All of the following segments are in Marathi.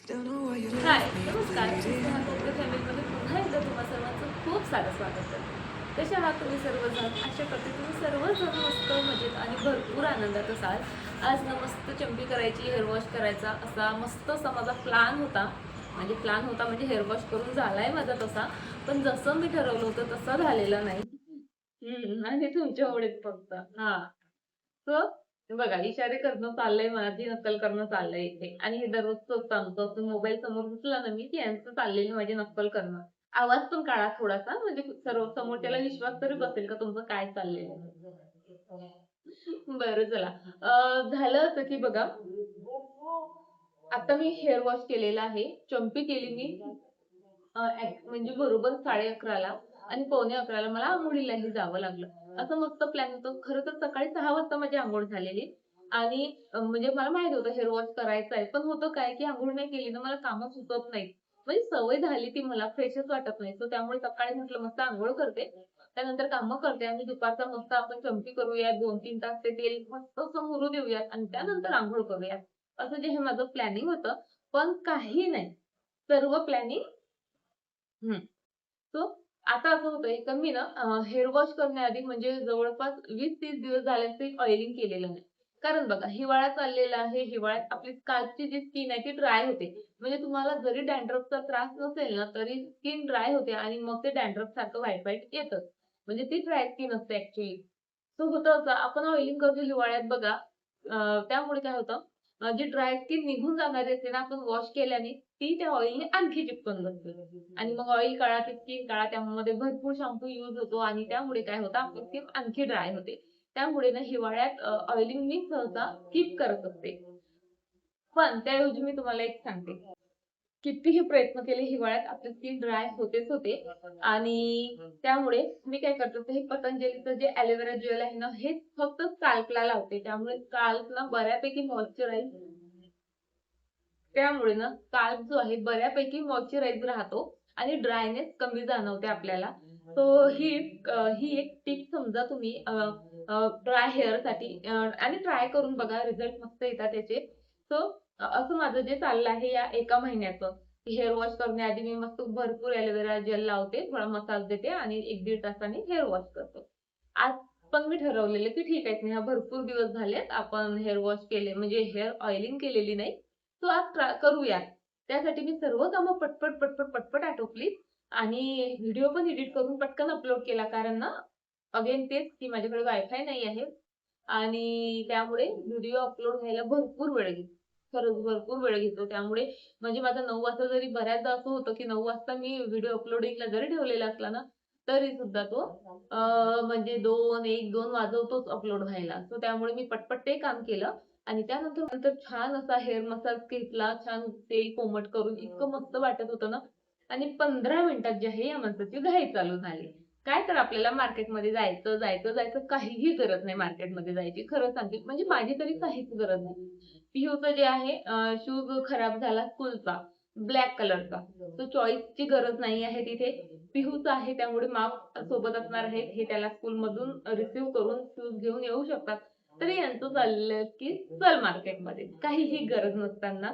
हाय, नमस्कार. स्नेहा कोकणे फॅमिलीमध्ये पुन्हा एकदा तुम्हा सर्वांचं खूप सारं स्वागत करते. कसे आहात तुम्ही सर्वजण? आशा करते तुम्ही सर्वजण मस्त मजेत आणि भरपूर आनंदात असाल. आज ना मस्त चंपी करायची, हेअर वॉश करायचा असा मस्त असा माझा प्लॅन होता. म्हणजे हेअर वॉश करून झालाय माझा तसा, पण जसं मी ठरवलं होतं तसं झालेलं नाही. आणि तुमच्यामुळेच फक्त. हां. सो बघा इशारे करणं चाललंय, माझी नक्कल करणं चाललंय इथे आणि हे दररोजच आमचं मोबाईल समोर दिसला ना मी की यांचं चाललेली माझी नक्कल करणं. आवाज पण काढा थोडासा म्हणजे सर्व समोरच्याला विश्वास तरी बसेल का तुमचं काय चाललंय. बरं चला. झालं असं की बघा आता मी हेअर वॉश केलेला आहे. चंपी केली मी म्हणजे बरोबर 11:30ला आणि 11:45ला मला अंघोळीलाही जावं लागलं. असं मस्त प्लॅन होतं. खरं तर सकाळी 6 वाजता माझी अंघोळ झालेली आणि म्हणजे मला माहित होतं हेअर वॉश करायचा आहे. पण होतं काय, की अंघोळ नाही केली ना मला कामं सुचत नाहीत. म्हणजे सवय झाली ती मला फ्रेशच वाटत नाही. सो त्यामुळे सकाळी म्हटलं मस्त अंघोळ करते. त्यानंतर कामं करते आणि दुपारचा मस्त आपण चंपी करूयात. 2-3 तास ते तेल मस्त असं मुरू देऊयात आणि त्यानंतर अंघोळ करूयात. असं जे हे माझं प्लॅनिंग होतं. पण काही नाही. सर्व प्लॅनिंग सो आता असं होतंय का मी ना हेअर वॉश करण्याआधी म्हणजे जवळपास 20-30 दिवस झाले असतील ऑइलिंग केलेलं नाही. कारण बघा हिवाळा चाललेला आहे. हिवाळ्यात आपली स्काल्पची जी स्किन आहे ती ड्राय होते. म्हणजे तुम्हाला जरी डॅन्ड्रफचा त्रास नसेल ना, तरी स्किन ड्राय होते आणि मग ते डॅन्ड्रफ सारखं व्हाईट-व्हाईट येतं. म्हणजे ती ड्राय स्किन असते ॲक्चुअली. सो होतं असं आपण ऑइलिंग करतो हिवाळ्यात बघा त्यामुळे काय होतं जी ड्राय स्किन निघून जाणारी असते ना, आपण वॉश केल्याने ती त्या ऑइलने आणखी चिपकून बसते. आणि मग ऑइल काढा ते स्किन काढा त्यामध्ये भरपूर शॅम्पू यूज होतो आणि त्यामुळे काय होतं आपली स्किन आणखी ड्राय होते. त्यामुळे ना हिवाळ्यात ऑइलिंग मी सहसा स्किप करत असते. पण त्याऐवजी मी तुम्हाला एक सांगते. कितीही प्रयत्न केले हिवाळ्यात आपली स्किन ड्राय होतेच होते आणि त्यामुळे मी काय करते ते हे पतंजलीचं जे एलोवेरा जेल आहे ना, हे फक्त स्काल्पला लावते. त्यामुळे स्काल्पला बऱ्यापैकी मॉइश्चराइज त्यामुळे ना स्काल्प जो आहे बऱ्यापैकी मॉइश्चराइज राहतो आणि ड्रायनेस कमी जाणवते आपल्याला. सो ही एक टिप समजा तुम्ही ड्राय हेअरसाठी आणि ट्राय करून बघा रिझल्ट मस्त येतात त्याचे. सो असं माझं जे चाललं आहे या एका महिन्याचं. हेअर वॉश करण्याआधी मी मस्त भरपूर एलोवेरा जेल लावते, थोडा मसाज देते आणि 1-1.5 तासाने हेअर वॉश करते. आज पण मी ठरवलेलं की ठीक आहे स्नेहा भरपूर दिवस झालेत आपण हेअर वॉश केले म्हणजे हेअर ऑइलिंग केलेली नाही. सो आज करूयात. त्यासाठी मी सर्व कामं पटपट आटोपली आणि व्हिडिओ पण एडिट करून पटकन अपलोड केला. कारण ना अगेन तेच की माझ्याकडे वायफाय नाही आहे आणि त्यामुळे व्हिडिओ अपलोड व्हायला भरपूर वेळ घेतो. खरंच भरपूर वेळ घेतो. त्यामुळे म्हणजे माझा 9 वाजता जरी बऱ्याचदा असं होतं की 9 वाजता मी व्हिडिओ अपलोडिंगला जरी ठेवलेला असला ना, तरी सुद्धा तो म्हणजे 2, 1-2 वाजवतोच अपलोड व्हायला. सो त्यामुळे मी पटपट ते काम केलं आणि त्यानंतर छान असा हेअर मसाज घेतला. छान तेल कोमट करून इतकं मस्त वाटत होतं ना आणि 15 मिनिटात जे आहे या माणसाची घाई चालू झाली. काय तर आपल्याला मार्केटमध्ये जायचं काहीही गरज नाही मार्केटमध्ये जायची. खरं सांगते म्हणजे माझी तरी काहीच गरज नाही. पियूचं जे आहे शूज खराब झाला स्कूलचा ब्लॅक कलरचा. तो चॉईसची गरज नाही आहे तिथे. पिहूचं आहे त्यामुळे माप सोबत असणार आहे. हे त्याला स्कूलमधून रिसीव्ह करून शूज घेऊन येऊ शकतात. तरी यांचं चाललं की चल मार्केटमध्ये. काहीही गरज नसताना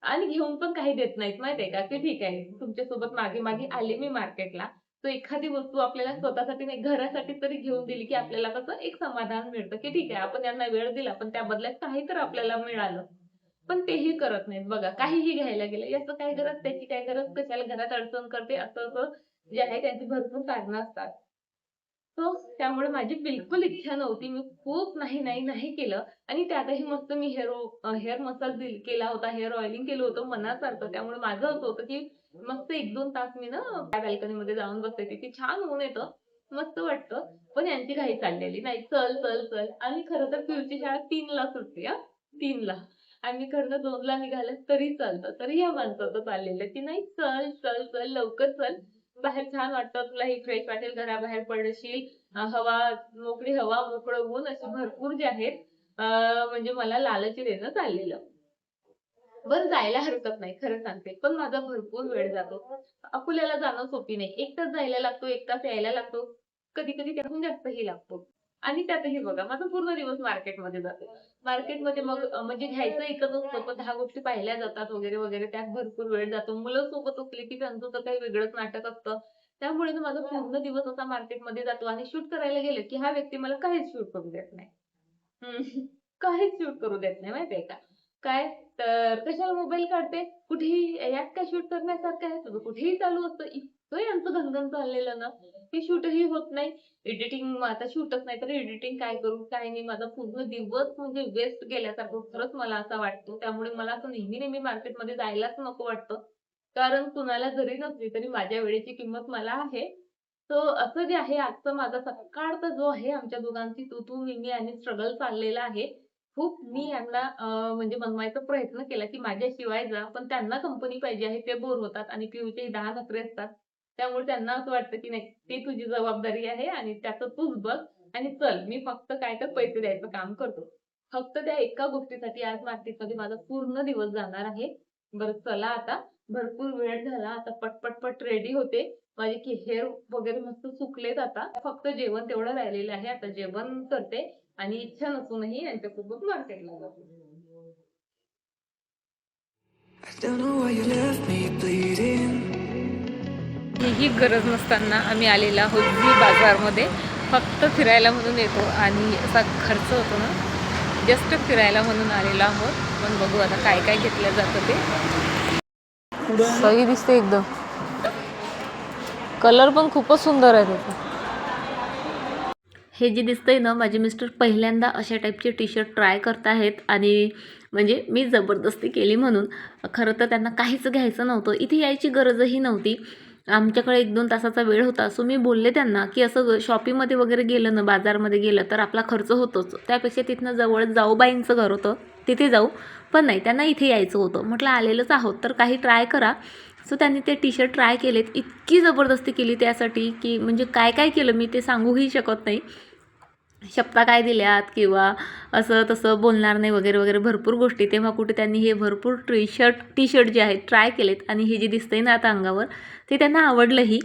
आणि घेऊन पण काही देत नाहीत माहितीये का, की ठीक आहे तुमच्यासोबत मागे आले मी मार्केटला. तर एखादी वस्तू आपल्याला स्वतःसाठी नाही घरासाठी तरी घेऊन दिली, की आपल्याला कसं एक समाधान मिळतं, की ठीक आहे आपण यांना वेळ दिला, पण त्या बदल्यात काही तर आपल्याला मिळालं. पण तेही करत नाहीत बघा. काहीही घ्यायला गेलं, याचं काय गरज, त्याची काय गरज, कशाला घरात अडचण करते, असं जे आहे त्यांची भरपूर कारणं असतात. सो त्यामुळे माझी बिलकुल इच्छा नव्हती. मी खूप नाही केलं आणि त्यातही मस्त मी हेअर मसाज केला होता, हेअर ऑइलिंग केलं होतं मनासारखं. त्यामुळे माझं असं होतं, की मस्त 1-2 तास मी ना बाल्कनीमध्ये जाऊन बसते. तिथे छान ऊन येतं, मस्त वाटतं. पण यांची घाई चाललेली. नाही चल आणि खरं तर पिऊची शाळा 3ला सुटते हां, 3ला. आणि खरं तर 2ला निघालं तरी चालतं. तरी या माणसाचं चाललेलं, की नाही चल लवकर चल. बाहेर छान वाटतं, तुलाही फ्रेश वाटेल, घराबाहेर पडशील, हवा, मोकळी हवा, मोकळं ऊन असे भरपूर जे आहेत म्हणजे मला लालची देणं चाललेलं. बरं जायला हरकत नाही खरं सांगते. पण माझा भरपूर वेळ जातो. अकोल्याला जाणं सोपी नाही. 1 तास जायला लागतो, 1 तास यायला लागतो. कधी-कधी त्याहून जास्तही लागतो. आणि त्यातही बघा माझा पूर्ण दिवस मार्केटमध्ये जातो. मार्केटमध्ये मग म्हणजे घ्यायचं एकच असतं, पण 10 गोष्टी पाहिल्या जातात वगैरे वगैरे, त्यात भरपूर वेळ जातो. मुलं सोबत असली की त्यांचं तर काही वेगळंच नाटक असतं. त्यामुळे ना माझा पूर्ण दिवस असा मार्केटमध्ये जातो आणि शूट करायला गेलं की हा व्यक्ती मला काहीच शूट करू देत नाही. हं. काहीच शूट करू देत नाही माहितीये का? काय तर कशाला मोबाईल काढते? कुठेही यात काय शूट करण्यासारखं आहे? तुझं कुठेही चालू असतं. इतकं यांचं घनघन चाललेलं ना, की शूटही होत नाही. एडिटिंग आता शूटच नाही तर एडिटिंग काय करू, काय नाही. माझा पूर्ण दिवस म्हणजे वेस्ट गेल्यासारखं खरंच मला असं वाटतं. त्यामुळे मला असं नेहमी-नेहमी मार्केटमध्ये जायलाच नको वाटतं. कारण कुणाला जरी नसली तरी माझ्या वेळेची किंमत मला आहे. सो असं जे आहे आजचा माझा सकाळचा जो आहे आमच्या दोघांची तू-तू, मी-मी आणि स्ट्रगल चाललेला आहे. खूप मी यांना म्हणजे मनवायचा प्रयत्न केला, की माझ्याशिवाय जा, पण त्यांना कंपनी पाहिजे आहे. ते बोर होतात आणि पिऊचे 10 नखरे असतात. त्यामुळे त्यांना असं वाटतं, की नाही ती तुझी जबाबदारी आहे आणि त्याचं तूच बघ आणि चल मी फक्त काय तर पैसे द्यायचं काम करतो. फक्त त्या एका गोष्टीसाठी आज मार्केटमध्ये माझा पूर्ण दिवस जाणार आहे. बरं चला आता भरपूर वेळ झाला. आता पट रेडी होते. माझे हेअर वगैरे मस्त सुकलेत आता. फक्त जेवण तेवढं राहिलेलं आहे. आता जेवण करते आणि इच्छा नसूनही यांच्यासोबत मार्केटला जाते. I don't know why you left me bleeding. ही गरज नसताना आम्ही आलेला आहोत झी बाजारमध्ये. फक्त फिरायला म्हणून येतो आणि असा खर्च होतो ना, जस्ट फिरायला म्हणून आलेला आहोत. पण बघू आता काय काय घेतलं जातं ते. सही दिसते एकदम. कलर पण खूपच सुंदर आहे त्याचा. हे जे दिसतंय ना, माझे मिस्टर पहिल्यांदा अशा टाईपचे टी शर्ट ट्राय करत आहेत आणि म्हणजे मी जबरदस्ती केली म्हणून. खरं तर त्यांना काहीच घ्यायचं नव्हतं. इथे यायची गरजही नव्हती. आमच्याकडे 1-2 तासाचा वेळ होता. सो मी बोलले त्यांना, की असं शॉपिंगमध्ये वगैरे गेलं ना, बाजारमध्ये गेलं तर आपला खर्च होतोच. त्यापेक्षा तिथनं जवळच जाऊबाईंचं घर होतं, तिथे जाऊ. पण नाही, त्यांना इथे यायचं होतं. म्हटलं आलेलंच आहोत तर काही ट्राय करा. सो त्यांनी ते टी शर्ट ट्राय केलेत. इतकी जबरदस्ती केली त्यासाठी, की म्हणजे काय काय केलं मी ते सांगूही शकत नाही. शपथा काय दिल्यात किंवा असं तसं बोलणार नाही वगैरे वगैरे भरपूर गोष्टी. तेव्हा कुठे त्यांनी हे भरपूर टी शर्ट जे आहेत ट्राय केलेत आणि हे जे दिसतंय ना आता अंगावर ते त्यांना आवडलंही.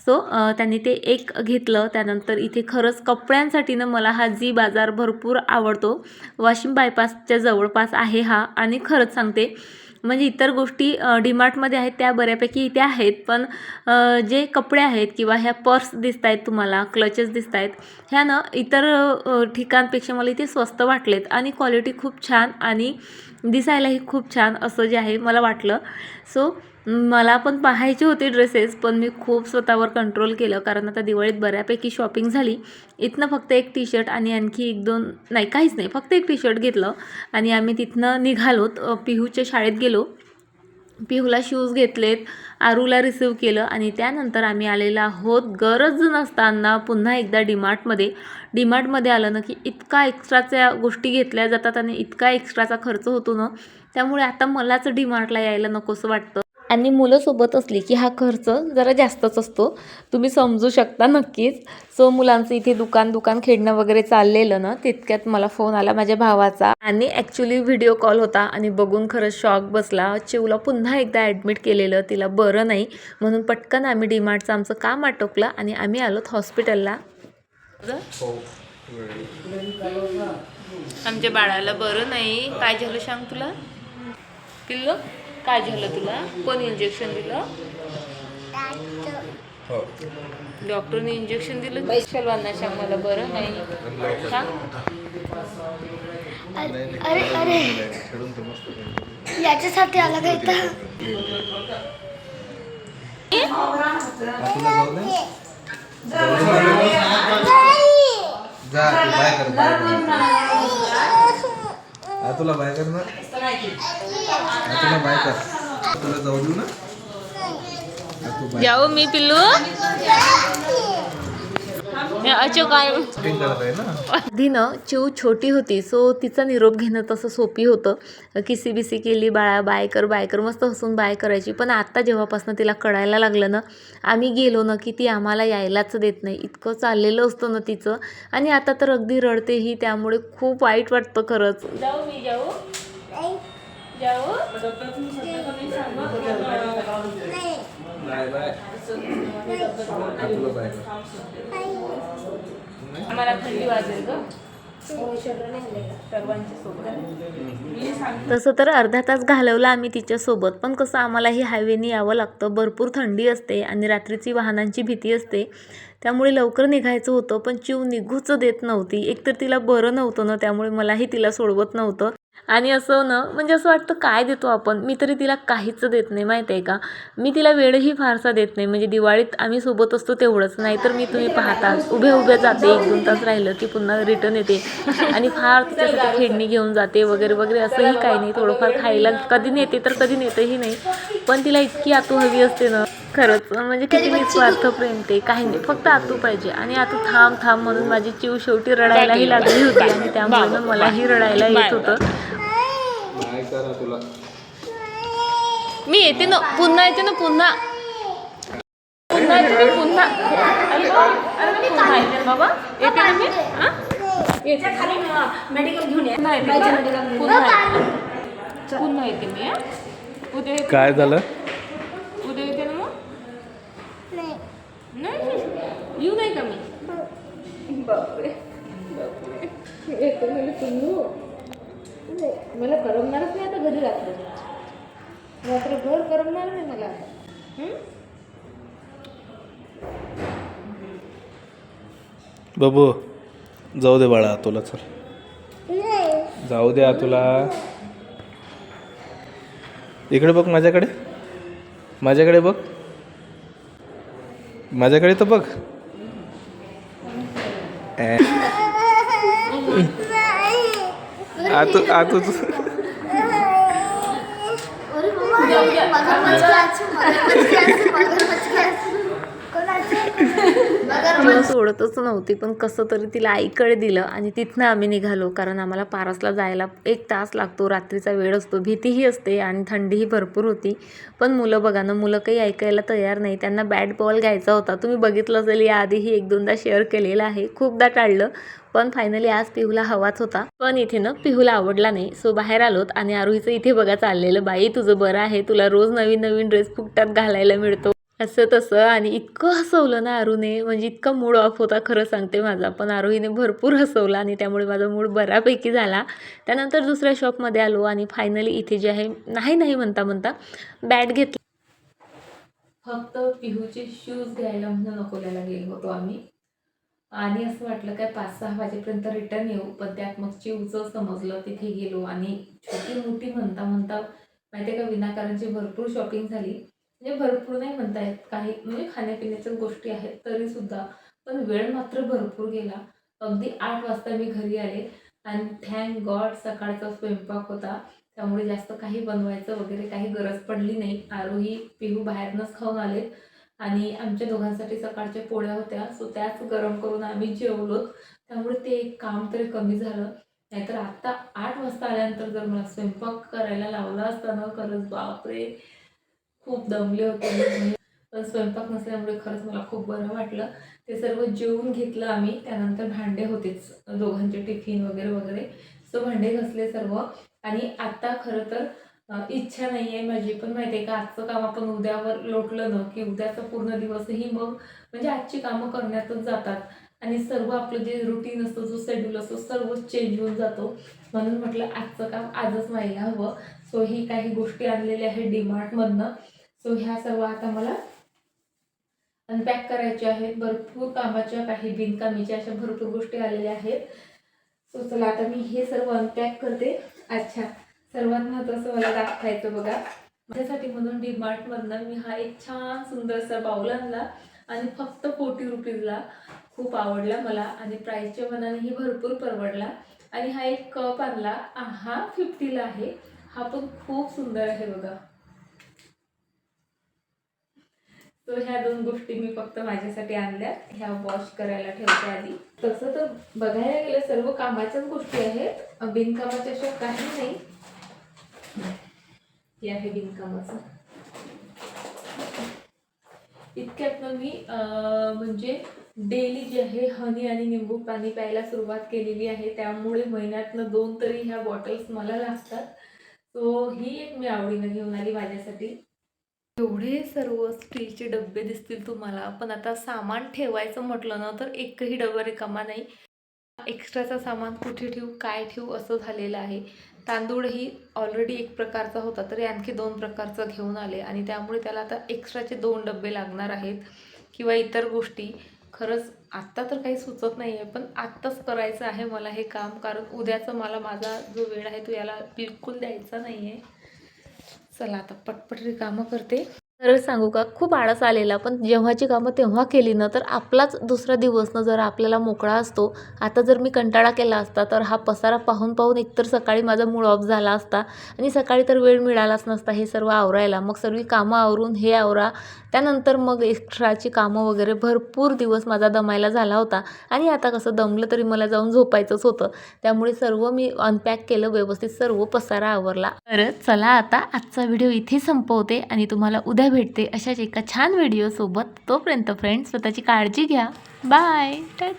सो त्यांनी ते एक घेतलं. त्यानंतर इथे खरंच कपड्यांसाठी ना मला हा झी बाजार भरपूर आवडतो. वाशिम बायपासच्या जवळपास आहे हा आणि खरंच सांगते म्हणजे इतर गोष्टी डीमार्टमध्ये आहेत त्या बऱ्यापैकी इथे आहेत. पण जे कपडे आहेत किंवा ह्या पर्स दिसत आहेत तुम्हाला, क्लचेस दिसत आहेत, ह्या ना इतर ठिकाणपेक्षा मला इथे स्वस्त वाटलेत आणि क्वालिटी खूप छान आणि दिसायलाही खूप छान असं जे आहे मला वाटलं. सो मला पण पाहायचे होते ड्रेसेस, पण मी खूप स्वतःवर कंट्रोल केलं कारण आता दिवाळीत बऱ्यापैकी शॉपिंग झाली. इथनं फक्त एक टी शर्ट आणि आणखी 1-2 नाही, काहीच नाही, फक्त एक टी शर्ट घेतलं आणि आम्ही तिथनं निघालोत. पिहूच्या शाळेत गेलो. पिहूला शूज घेतलेत, आरूला रिसीव्ह केलं आणि त्यानंतर आम्ही आलेलो आहोत गरज नसताना पुन्हा एकदा डीमार्टमध्ये आलं ना, की इतका एक्स्ट्राच्या गोष्टी घेतल्या जातात आणि इतका एक्स्ट्राचा खर्च होतो ना, त्यामुळे आता मलाच डीमार्टला यायला नकोसं वाटतं. आणि मुलं सोबत असली की हा खर्च जरा जास्तच असतो. तुम्ही समजू शकता नक्कीच. सो मुलांचं इथे दुकान खेळणं वगैरे चाललेलं ना, तितक्यात मला फोन आला माझ्या भावाचा आणि ॲक्च्युली व्हिडिओ कॉल होता आणि बघून खरंच शॉक बसला. चिवला पुन्हा एकदा ॲडमिट केलेलं, तिला बरं नाही म्हणून पटकन आम्ही डीमार्टचं आमचं काम आटोपलं आणि आम्ही आलोत हॉस्पिटलला. आमच्या बाळाला बरं नाही. काय झालं सांग तुला पिल्लू? काय झालं तुला? कोण इंजेक्शन दिलं? डॉक्टरने इंजेक्शन दिलं. सर्वांना सांग मला बरं नाही सांग. अरे अरे याच्यासाठी आला काय तर तुला बाय कर ना, तुला बाय कर, तुला जाऊ देऊ ना. जाऊ मी पिल्लू आधी ना चिव छोटी होती. सो तिचा निरोप घेणं तसं सोपी होतं. किसी केली, बाळा बाय कर मस्त हसून बाय करायची. पण आता जेव्हापासून तिला कळायला लागलं ना, आम्ही गेलो ना की ती आम्हाला यायलाच देत नाही. इतकं चाललेलं असतं ना तिचं आणि आता तर अगदी रडतेही. त्यामुळे खूप वाईट वाटतं खरंच. जाऊ मी जाऊ जाऊ बाय बाय. तुला बाय कर. आम्हाला थंडी वाजेल ग सर्वांच्या सोबत. तसं तर अर्धा तास घालवला आम्ही तिच्यासोबत, पण कसं आम्हालाही हायवेने यावं लागतं. भरपूर थंडी असते आणि रात्रीची वाहनांची भीती असते, त्यामुळे लवकर निघायचं होतं. पण चिव निघूच देत नव्हती. एकतर तिला बरं नव्हतं ना, त्यामुळे मलाही तिला सोडवत नव्हतं. आणि असं ना म्हणजे असं वाटतं काय देतो आपण. मी तरी तिला काहीच देत नाही माहिती आहे का. मी तिला वेळही फारसा देत नाही. म्हणजे दिवाळीत आम्ही सोबत असतो तेवढंच, नाहीतर मी तुम्ही पाहता उभ्या उभ्या जाते. 1-2 तास राहिलं की पुन्हा रिटर्न येते आणि फार तिच्यासाठी खेळणी घेऊन जाते वगैरे वगैरे. असंही काही नाही. थोडंफार खायला कधी नेते तर कधी नेतही नाही, पण तिला इतकी आतू हवी असते ना. खरंच म्हणजे किती निस्वार्थ प्रेम ते. काही नाही, फक्त आतू पाहिजे. आणि आतू थांब थांब म्हणून माझी चिव शेवटी रडायलाही लागली होती आणि त्यामुळे ना मलाही रडायला येत होतं. बाय करा तुला. मी येते ना, पुन्हा येते ना, पुन्हा पुन्हा येते मी, पुन्हा. अरे वा, अरे मी पुन्हा येते बाबा. येते ना मी. हा? येते खाली मेडिकल घेऊन ये. पुन्हा येते का? पुन्हा येते मी. हा? उद्या येते. काय झालं? उद्या येते ना मग. नाही येऊ नाही का मी. बापरे येते म्हणजे पुन्हा. मला करमणारच नाही आता घरी रात्रभर करमणार नाही मला. बाबू जाऊ दे बाळा तुला. चल जाऊ दे तुला. इकडे बघ माझ्याकडे. माझ्याकडे बघ. माझ्याकडे तर बघ. आतू आतू तिला सोडतच नव्हती, पण कसं तरी तिला आईकडे दिलं आणि तिथनं आम्ही निघालो. कारण आम्हाला पारसला जायला 1 तास लागतो. रात्रीचा वेळ असतो, भीतीही असते आणि थंडीही भरपूर होती. पण मुलं बघा ना, मुलं काही ऐकायला तयार नाही. त्यांना बॅट बॉल घ्यायचा होता. तुम्ही बघितलं असेल, याआधीही 1-2दा शेअर केलेलं आहे. खूपदा टाळलं, पण फायनली आज पिहूला हवाच होता. पण इथे ना पिहूला आवडला नाही. सो बाहेर आलोत आणि आरोहीचं इथे बघा चाललेलं. बाई तुझं बरं आहे, तुला रोज नवीन नवीन ड्रेस फुकटात घालायला मिळतो असं तसं. आणि इतकं हसवलं ना आरूने, म्हणजे इतका मूड ऑफ होता खरं सांगते माझा. पण आरोहीने भरपूर हसवला आणि त्यामुळे माझा मूड बऱ्यापैकी झाला. त्यानंतर दुसऱ्या शॉपमध्ये आलो आणि फायनली इथे जे आहे नाही म्हणता म्हणता बॅट घेतली. फक्त पिहूचे शूज घ्यायला म्हणून अकोल्याला गेलो होतो आम्ही. आणि असं वाटलं काय 5-6 वाजेपर्यंत रिटर्न येऊ, पण त्यात मग चिवचं समजलं. तिथे गेलो आणि छोटी मोठी म्हणता म्हणता माहिती आहे का, विनाकारणची भरपूर शॉपिंग झाली. म्हणजे भरपूर नाही म्हणता येत, काही म्हणजे खाण्यापिण्याच्या गोष्टी आहेत तरी सुद्धा. पण वेळ मात्र भरपूर गेला. अगदी 8 वाजता मी घरी आले आणि थँक गॉड सकाळचा स्वयंपाक होता, त्यामुळे जास्त काही बनवायचं वगैरे काही गरज पडली नाही. आरोही पिहू बाहेरनंच खाऊन आले आणि आमच्या दोघांसाठी सकाळच्या पोळ्या होत्या, सो त्याच गरम करून आम्ही जेवलो. त्यामुळे ते एक काम तरी कमी झालं. नाहीतर आत्ता 8 वाजता आल्यानंतर जर मला स्वयंपाक करायला लावला असता ना, खरंच बापरे खूप दमले होते मी. पण स्वयंपाक नसल्यामुळे खरंच मला खूप बरं वाटलं. ते सर्व जेवून घेतलं आम्ही. त्यानंतर भांडे होतेच, दोघांचे टिफिन वगैरे वगैरे, सो भांडे घासले सर्व. आणि आता खरं तर इच्छा नाही आहे माझी, पण माहिती आहे का, आजचं काम आपण उद्यावर लोटलं ना की उद्याचा पूर्ण दिवसही मग म्हणजे आजची कामं करण्यातच जातात आणि सर्व आपलं जे रुटीन असतं, जो शेड्यूल असतो, सर्व चेंज होऊन जातो. म्हणून म्हटलं आजचं काम आजच व्हायला हवं. सो ही काही गोष्टी आणलेल्या आहेत डीमार्टमधनं. सो ह्या सर्व आता मला अनपॅक करायच्या आहेत. भरपूर कामाच्या, काही बिनकामीच्या अशा भरपूर गोष्टी आलेल्या आहेत. सो चला आता मी हे सर्व अनपॅक करते. अच्छा, सर्वात महत्त्वाचं मला दाखवायचं बघा. माझ्यासाठी म्हणून डीमार्टमधनं मी हा एक छान सुंदरसा बाऊल आणला आणि फक्त 40 रुपीजला. खूप आवडला मला आणि प्राईसच्या मनानेही भरपूर परवडला. आणि हा एक कप आणला, हा 50ला आहे. हा पण खूप सुंदर आहे बघा. तो ह्या 2 गोष्टी मी फक्त माझ्यासाठी आणल्या. ह्या वॉश करायला ठेवते आधी. तसं तर बघायला गेलं सर्व कामाच्याच गोष्टी आहेत, बिनकामाच्या अशा काही नाही. हे आहे बिनकामाचं. इतक्यातनं मी म्हणजे डेली जे आहे हनी आणि निंबू पाणी प्यायला सुरुवात केलेली आहे. त्यामुळे महिन्यातनं 2 तरी ह्या बॉटल्स मला लागतात. सो ही एक मी आवडीनं घेऊन आली माझ्यासाठी. एवढे सर्व स्टीलचे डबे दिसतील तुम्हाला, पण आता सामान ठेवायचं म्हटलं ना तर एकही डबा रिकामा नाही. एक्स्ट्राचं सामान कुठे ठेवू, काय ठेवू असं झालेलं आहे. तांदूळही ऑलरेडी एक प्रकारचा होता, तरी आणखी 2 प्रकारचा घेऊन आले आणि त्यामुळे त्याला आता एक्स्ट्राचे 2 डबे लागणार आहेत किंवा इतर गोष्टी. खरंच आत्ता तर काही सुचत नाही आहे, पण आत्ताच करायचं आहे मला हे काम, कारण उद्याचं मला माझा जो वेळ आहे तो याला बिलकुल द्यायचा नाही आहे. चला आता पटपट कामं करते. खरं सांगू का, खूप आळस आलेला, पण जेव्हाची कामं तेव्हा केली ना तर आपलाच दुसरा दिवस ना जरा आपल्याला मोकळा असतो. आता जर मी कंटाळा केला असता तर हा पसारा पाहून पाहून एकतर सकाळी माझा मूड ऑफ झाला असता आणि सकाळी तर वेळ मिळालाच नसता हे सर्व आवरायला. मग सर्व कामं आवरून हे आवरा, त्यानंतर मग एक्स्ट्राची कामं वगैरे, भरपूर दिवस माझा दमायला झाला होता आणि आता कसं दमलं तरी मला जाऊन झोपायचंच होतं. त्यामुळे सर्व मी अनपॅक केलं, व्यवस्थित सर्व पसारा आवरला. तर चला आता आजचा व्हिडिओ इथे संपवते आणि तुम्हाला उद्या भेटते अशाच एका छान व्हिडिओसोबत. तोपर्यंत फ्रेंड्स, स्वतःची काळजी घ्या. बाय, टाटा.